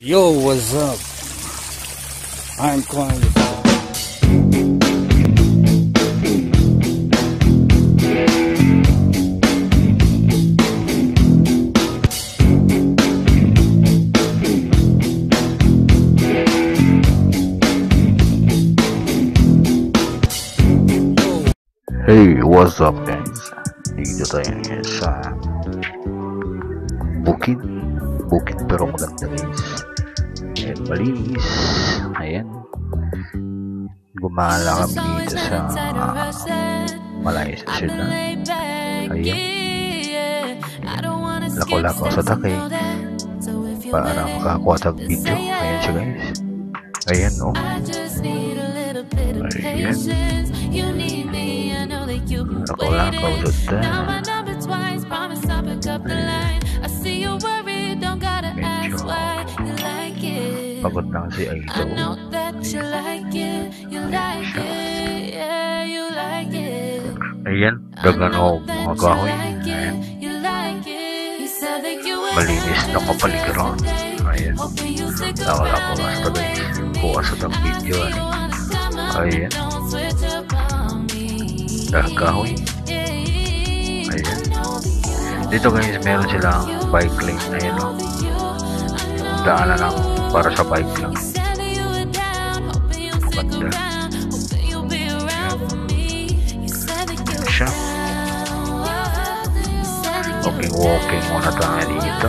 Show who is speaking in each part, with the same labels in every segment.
Speaker 1: Yo, what's up? I'm calling you.
Speaker 2: Hey, what's up guys? Dito tayo ngayon sa bukid pero maganda guys. Ayan, malinis. Ayan, gumala kami dito sa malayo sa syudad. Ayan, lako-lako sa takay para makakuha tag video. Ayan siya guys. Ayan o. Ayan, lako-lako sa medyo pagod lang si Aito. Ayan, dagan o mga kahoy. Ayan, malinis na kapaligiran. Ayan, lako-lako basta guys, kuha sa tang video. Ayan, dahil kahoy. Ayan, dito guys meron silang bike lane. Ayan o, daanan lang para sa bike lang. Maganda. Ayan siya. Walking muna tayo dito.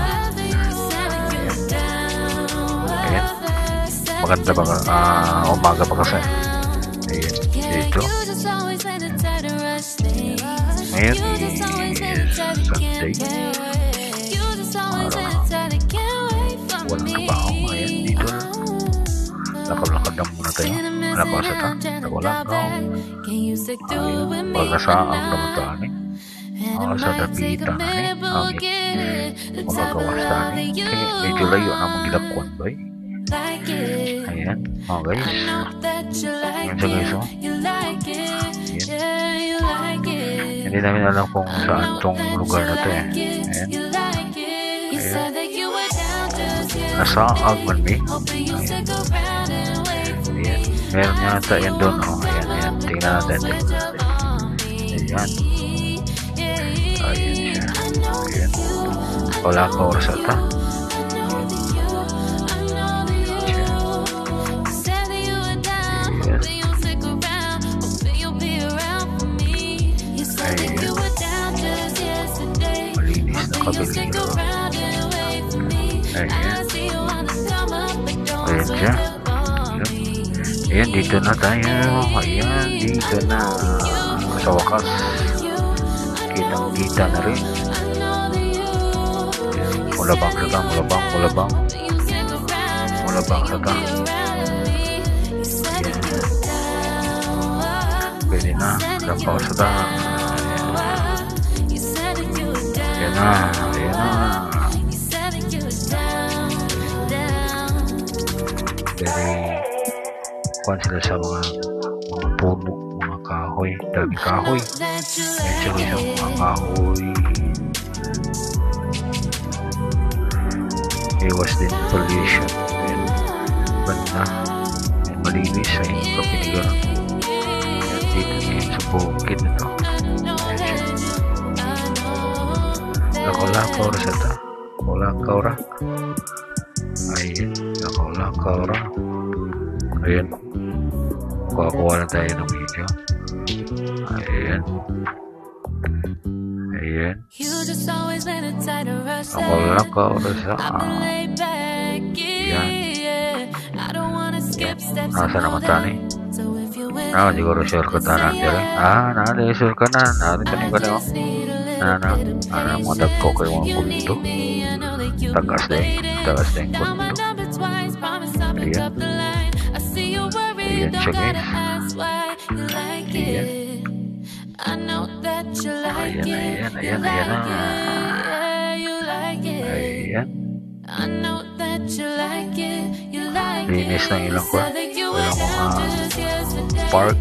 Speaker 2: Ayan, maganda pa umaga pa kasi. Ayan, dito. Ngayon is Sunday. Walang trabaho. Ayan, dito lakad-lakad lang muna tayo. Lakas ata, lako-lakaw. Ayan, pagkasaang naman tayo. Sa dapitan magagawas tayo. Medyo layo na magilakwan ba eh. Ayan, mga guys. Ayan siya guys o. Hindi namin alam kung saan tong lugar na to eh. Ayan. Ayan, nasa Agmanmi. Ayan, meron yata yan doon o. Ayan, tingnan natin. Ayan, ayan siya. Ayan, wala ka oras ata. Malinis na kabiliro. Ayan, ayan siya. Ayan, dito na tayo. Ayan, dito na. Sa wakas kitang-kita na rin. Mulabang sa ta, mulabang sa ta. Ayan, pwede na, lampaw sa ta. Ayan na. Very kuhan sila sa mga puno, mga kahoy, dami kahoy. Ayan siya guys, mga kahoy. Iwas din pollution. Ayan, banda. Ayan, malinis. Ayan, kapinigan. Ayan, dito ngayon sa bukid na to. Ayan siya. Lako-lakaw ra sa ta. Lako-lakaw ra. Ayan, lako-lakaw ra. Ayan, kuha na tayo ng video. Ayan, ayan, lako-lakaw ra sa ayan. Nasa naman tani? Siguro sure ka tanan dire. Nada sure ka na. Nada kanin ka na. Nana mo dagko kay mga punto. Tagas din punto. Ayan. Ayan siya guys. Ayan. Ayan. Linis ng ilang kwa. Walang mga park.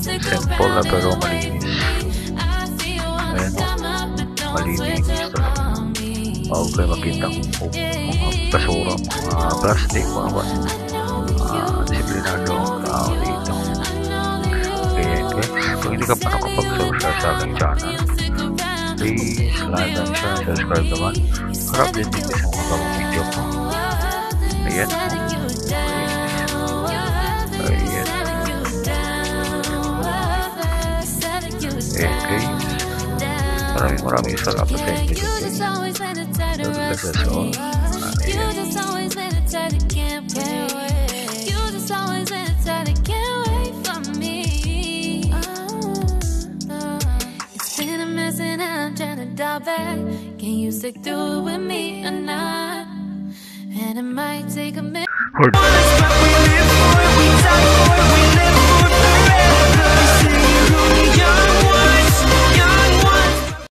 Speaker 2: Simple na pero malinis. Ayan o. Malinis talaga. Okay, makita ko mga basura, mga plastic, mga disiplinado ang tao dito. Kaya guys, kung hindi ka pa nakapag-subscribe sa aking channel, please like and share and subscribe naman para update din sa mga bagong video ko. Ayan. Ayan. Ayan guys. Maraming salamat sa inyo. God bless us all.
Speaker 3: Can you stick through with me or not? And it might take a minute.